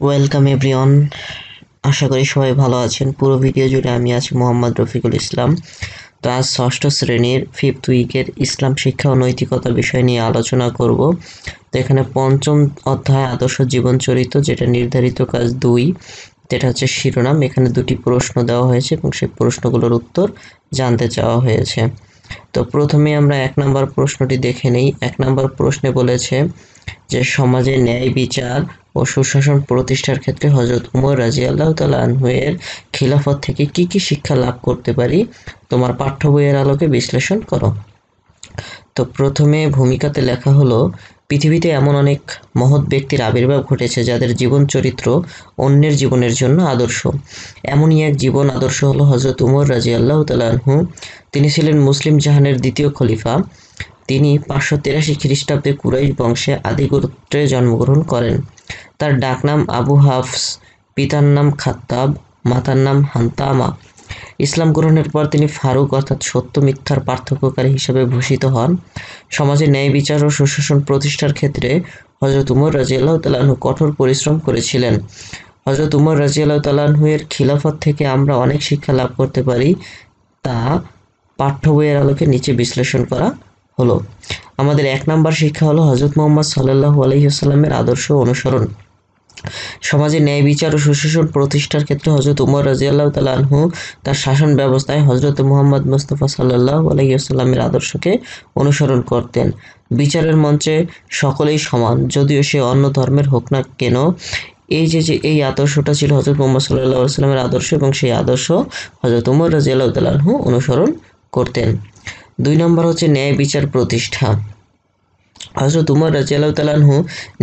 Welcome everyone. আশা করি সবাই ভালো আছেন। পুরো ভিডিও জুড়ে আমি আছি মোহাম্মদ রফিকুল ইসলাম। তো আজ ষষ্ঠ শ্রেণীর 5th উইকের ইসলাম শিক্ষা ও নৈতিকতা বিষয় নিয়ে আলোচনা করব। তো এখানে পঞ্চম অধ্যায় আদর্শ জীবন চরিত্র, যেটা নির্ধারিত কাজ 2, যেটা হচ্ছে শিরোনাম। এখানে 2টি প্রশ্ন দেওয়া হয়েছে এবং সেই প্রশ্নগুলোর উত্তর জানতে চাওয়া হয়েছে। তো প্রথমে আমরা 1 নম্বর প্রশ্নটি দেখে নেই। 1 নম্বর প্রশ্নে বলেছে যে সমাজে ন্যায় বিচার ও সুশাসন প্রতিষ্ঠার ক্ষেত্রে হযরত উমর রাদিয়াল্লাহু তাআলা আনহু এর খিলাফত থেকে কি কি শিক্ষা লাভ করতে পারি, তোমার পাঠ্য বইয়ের আলোকে বিশ্লেষণ করো। তো প্রথমে ভূমিকাতে লেখা হলো, পৃথিবীতে এমন অনেক মহৎ ব্যক্তির আবির্ভাব ঘটেছে যাদের জীবন চরিত্র অন্যের জীবনের জন্য আদর্শ। এমনই এক জীবন আদর্শ হলো হযরত উমর রাদিয়াল্লাহু তাআলা আনহু। তিনি ছিলেন মুসলিম জাহানের দ্বিতীয় খলিফা। তিনি 583 খ্রিস্টাব্দে কুরাইশ বংশে আদি গোত্রে জন্মগ্রহণ করেন। তার ডাকনাম আবু হাফস, পিতার নাম খাত্তাব, মাতার নাম হান্তামা। ইসলাম গ্রহণের পর তিনি ফারুক অর্থাৎ সত্য মিথ্যার পার্থক্যকারী হিসেবে ভূষিত হন। সমাজে ন্যায় বিচার ও সুশাসন প্রতিষ্ঠার ক্ষেত্রে হযরত উমর রাদিয়াল্লাহু তাআলা আনহু কঠোর পরিশ্রম করেছিলেন। হযরত উমর রাদিয়াল্লাহু তাআলা আনহু এর খিলাফত থেকে আমরা অনেক শিক্ষা লাভ করতে পারি, তা পাঠ্য বইয়ের আলোকে নিচে বিশ্লেষণ করা হলো। আমাদের 1 নম্বর শিক্ষা হলো হযরত মুহাম্মদ সাল্লাল্লাহু আলাইহি ওয়াসাল্লামের আদর্শ অনুসরণ। সমাজে ন্যায় বিচার ও সুশাসন প্রতিষ্ঠার ক্ষেত্রে হযরত উমর রাদিয়াল্লাহু তাআলা আনহু তার শাসন ব্যবস্থায় হযরত মুহাম্মদ মুস্তাফা সাল্লাল্লাহু আলাইহি ওয়াসাল্লামের আদর্শকে অনুসরণ করতেন। বিচারের মঞ্চে সকলেই সমান, যদিও সে অন্য ধর্মের হোক না কেন। এই আদর্শটা ছিল হযরত মুহাম্মদ সাল্লাল্লাহু আলাইহি ওয়াসাল্লামের আদর্শ, এবং সেই আদর্শ হযরত উমর রাদিয়াল্লাহু তাআলা আনহু অনুসরণ করতেন। 2 নম্বর হচ্ছে ন্যায় বিচার প্রতিষ্ঠা। হযরত উমর রাদিয়াল্লাহু তাআলা আনহু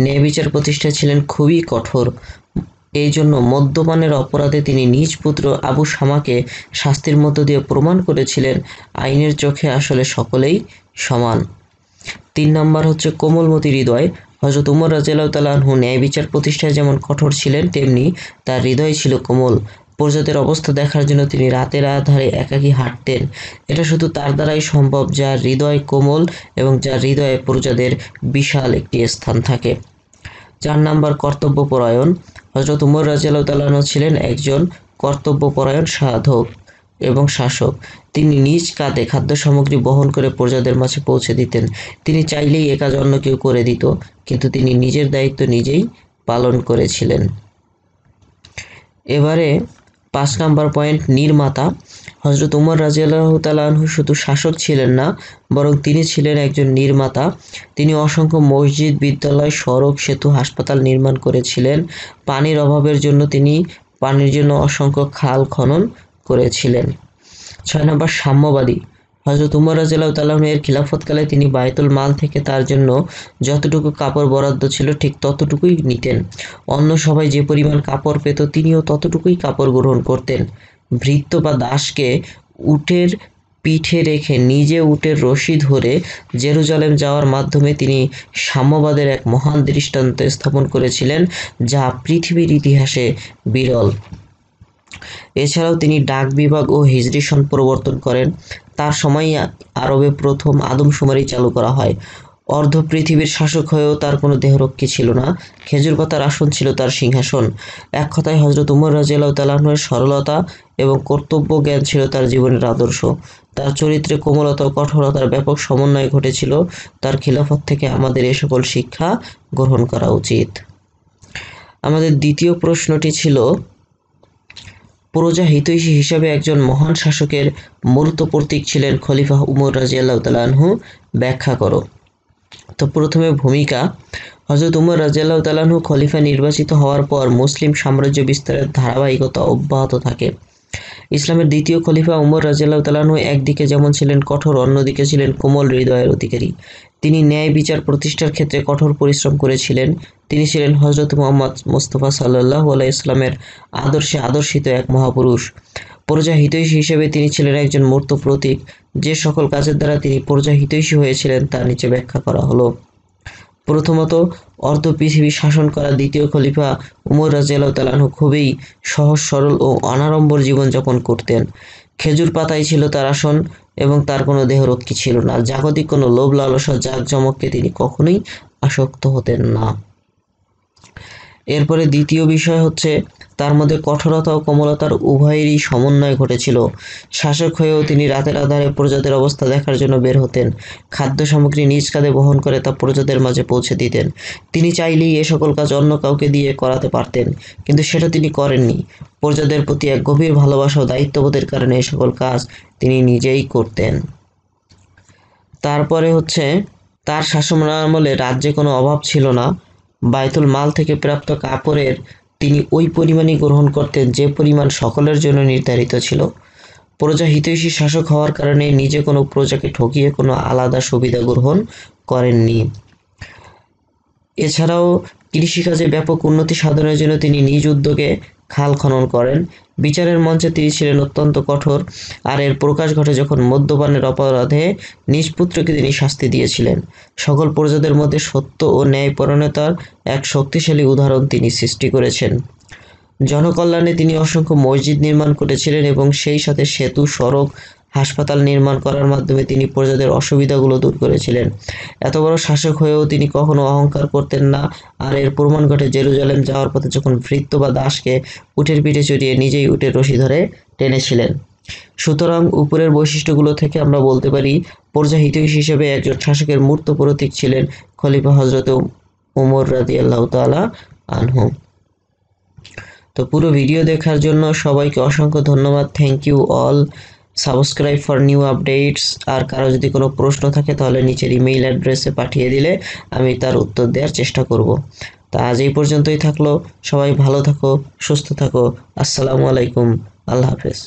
ন্যায় বিচার প্রতিষ্ঠায় ছিলেন খুবই কঠোর। এই জন্য মদ্যপানের অপরাধে তিনি নিজ পুত্র আবু শামাকে শাস্তির মধ্য দিয়ে প্রমাণ করেছিলেন আইনের চোখে আসলে সকলেই সমান। 3 নম্বর হচ্ছে কোমলমতি হৃদয়। হযরত উমর রাদিয়াল্লাহু তাআলা আনহু ন্যায় বিচার প্রতিষ্ঠায় যেমন কঠোর ছিলেন, তেমনি তার হৃদয় ছিল কোমল। প্রজাদের অবস্থা দেখার জন্য তিনি রাতের আঁধারে একাকী হাঁটতেন। এটা শুধু তার দ্বারাই সম্ভব যার হৃদয় কোমল এবং যার হৃদয়ে প্রজাদের বিশাল একটি স্থান থাকে। 4 নম্বর কর্তব্যপরায়ণ। হযরত উমর রাদিয়াল্লাহু তাআলা আনহু ছিলেন একজন কর্তব্যপরায়ণ সাধক এবং শাসক। তিনি নিজ কাঁধে খাদ্য সামগ্রী বহন করে প্রজাদের মাঝে পৌঁছে দিতেন। তিনি চাইলেই এ কাজ অন্য কেউ করে দিত, কিন্তু তিনি নিজের দায়িত্ব নিজেই পালন করেছিলেন। এবারে 5 নম্বর পয়েন্ট, নির্মাতা। হযরত উমর রাদিয়াল্লাহু তাআলা আনহু শুধু শাসক ছিলেন না, বরং তিনি ছিলেন একজন নির্মাতা। তিনি অসংখ্য মসজিদ, বিদ্যালয়, সড়ক, সেতু, হাসপাতাল নির্মাণ করেছিলেন। পানির অভাবের জন্য তিনি পানির জন্য অসংখ্য খাল খনন করেছিলেন। 6 নম্বর সাম্যবাদী। হযরত উমর রাদিয়াল্লাহু তাআলা আনহু এর খিলাফতকালে তিনি বায়তুল মাল থেকে তার জন্য যতটুকু কাপড় বরাদ্দ ছিল ঠিক ততটুকুই নিতেন। অন্য সবাই যে পরিমাণ কাপড় পেত, তিনিও ততটুকুই কাপড় গ্রহণ করতেন। ভৃত্য বা দাসকে উটের পিঠে রেখে নিজে উটের রশি ধরে জেরুজালেম যাওয়ার মাধ্যমে তিনি সাম্যবাদের এক মহান দৃষ্টান্ত স্থাপন করেছিলেন, যা পৃথিবীর ইতিহাসে বিরল। এছাড়াও তিনি ডাক বিভাগ ও হিজরি সন প্রবর্তন করেন। তার সময়ই আরবে প্রথম আদমশুমারি চালু করা হয়। অর্ধ পৃথিবীর শাসক হয়েও তার কোনো দেহরক্ষী ছিল না। খেজুর পাতার আসন ছিল তার সিংহাসন। এক কথায় হযরত উমর রাদিয়াল্লাহু তাআলা আনহুর সরলতা এবং কর্তব্য জ্ঞান ছিল তার জীবনের আদর্শ। তার চরিত্রে কোমলতা ও কঠোরতার ব্যাপক সমন্বয় ঘটেছিল। তার খিলাফত থেকে আমাদের এ সকল শিক্ষা গ্রহণ করা উচিত। আমাদের দ্বিতীয় প্রশ্নটি ছিল, প্রজা হিতৈষী হিসাবে একজন মহান শাসকের মূর্ত প্রতীক ছিলেন খলিফা উমর রাদিয়াল্লাহু তাআলা আনহু, ব্যাখ্যা করো। তো প্রথমে ভূমিকা। হযরত উমর রাদিয়াল্লাহু তাআলা আনহু খলিফা নির্বাচিত হওয়ার পর মুসলিম সাম্রাজ্য বিস্তারের ধারাবাহিকতা অব্যাহত থাকে। ইসলামের দ্বিতীয় খলিফা উমর রাদিয়াল্লাহু তাআলা আনহু একদিকে যেমন ছিলেন কঠোর, অন্যদিকে ছিলেন কোমল হৃদয়ের অধিকারী। তিনি ন্যায় বিচার প্রতিষ্ঠার ক্ষেত্রে কঠোর পরিশ্রম করেছিলেন। তিনি ছিলেন হযরত মুহাম্মদ মুস্তাফা সাল্লাল্লাহু আলাইহি ওয়াসাল্লামের আদর্শে আদর্শিত এক মহাপুরুষ। প্রজা হিতৈষী হিসেবে তিনি ছিলেন একজন মূর্ত প্রতীক। যে সকল কাজের দ্বারা তিনি প্রজা হিতৈষী হয়েছিলেন তা নিচে ব্যাখ্যা করা হলো। প্রথমত, অর্ধ পৃথিবী শাসন করা দ্বিতীয় খলিফা উমর রাদিয়াল্লাহু তাআলা আনহু খুবই সহজ সরল ও অনাড়ম্বর জীবনযাপন করতেন। খেজুর পাতাই ছিল তার আসন এবং তার কোনো দেহরক্ষী ছিল না। জাগতিক কোনো লোভ লালসা জাঁকজমককে তিনি কখনোই আসক্ত হতেন না। এরপরে দ্বিতীয় বিষয় হচ্ছে তার মধ্যে কঠোরতা ও কোমলতার উভয়েরই সমন্বয় ঘটেছিল। শাসক হয়েও তিনি রাতের আঁধারে প্রজাদের অবস্থা দেখার জন্য বের হতেন। খাদ্য সামগ্রী নিজ কাঁধে বহন করে তা প্রজাদের মাঝে পৌঁছে দিতেন। তিনি চাইলেই এ সকল কাজ অন্য কাউকে দিয়ে করাতে পারতেন, কিন্তু সেটা তিনি করেননি। প্রজাদের প্রতি এক গভীর ভালোবাসা ও দায়িত্ববোধের কারণে এ সকল কাজ তিনি নিজেই করতেন। তারপরে হচ্ছে তার শাসনামলে রাজ্যে কোনো অভাব ছিল না। বায়তুল মাল থেকে প্রাপ্ত কাপড়ের তিনি ওই পরিমাণই গ্রহণ করতেন যে পরিমাণ সকলের জন্য নির্ধারিত ছিল। প্রজা হিতৈষী শাসক হওয়ার কারণে নিজে কোনো প্রজাকে ঠকিয়ে কোনো আলাদা সুবিধা গ্রহণ করেননি। এছাড়াও কৃষিকাজে ব্যাপক উন্নতি সাধনের জন্য তিনি নিজ উদ্যোগে খাল খনন করেন। বিচারের মঞ্চে তিনি ছিলেন অত্যন্ত কঠোর, আর এর প্রকাশ ঘটে যখন মদ্যপানের অপরাধে নিজ পুত্রকে তিনি শাস্তি দিয়েছিলেন। সকল প্রজাদের মধ্যে সত্য ও ন্যায়পরায়ণতার এক শক্তিশালী উদাহরণ তিনি সৃষ্টি করেছেন। জনকল্যাণে তিনি অসংখ্য মসজিদ নির্মাণ করেছিলেন এবং সেই সাথে সেতু, সড়ক, হাসপাতাল নির্মাণ করার মাধ্যমে তিনি প্রজাদের অসুবিধাগুলো দূর করেছিলেন। এত বড় শাসক হয়েও তিনি কখনো অহংকার করতেন না, আর এর প্রমাণ ঘটে জেরুজালেম যাওয়ার পথে যখন ভৃত্য বা দাসকে উটের পিঠে চড়িয়ে নিজেই উটের রশি ধরে টেনেছিলেন। সুতরাং উপরের বৈশিষ্ট্যগুলো থেকে আমরা বলতে পারি প্রজা হিতৈষী হিসেবে একজন শাসকের মূর্ত প্রতীক ছিলেন খলিফা হযরত ওমর রাদিয়াল্লাহু তাআলা আনহু। তো পুরো ভিডিও দেখার জন্য সবাইকে অসংখ্য ধন্যবাদ। Thank you all. Subscribe for new updates. আর কারো যদি কোনো প্রশ্ন থাকে তাহলে নিচের ইমেইল অ্যাড্রেসে পাঠিয়ে দিলে আমি তার উত্তর দেওয়ার চেষ্টা করব। তা আজ এই পর্যন্তই থাকলো। সবাই ভালো থাকো, সুস্থ থাকো। আসসালামু আলাইকুম। আল্লাহ হাফেজ।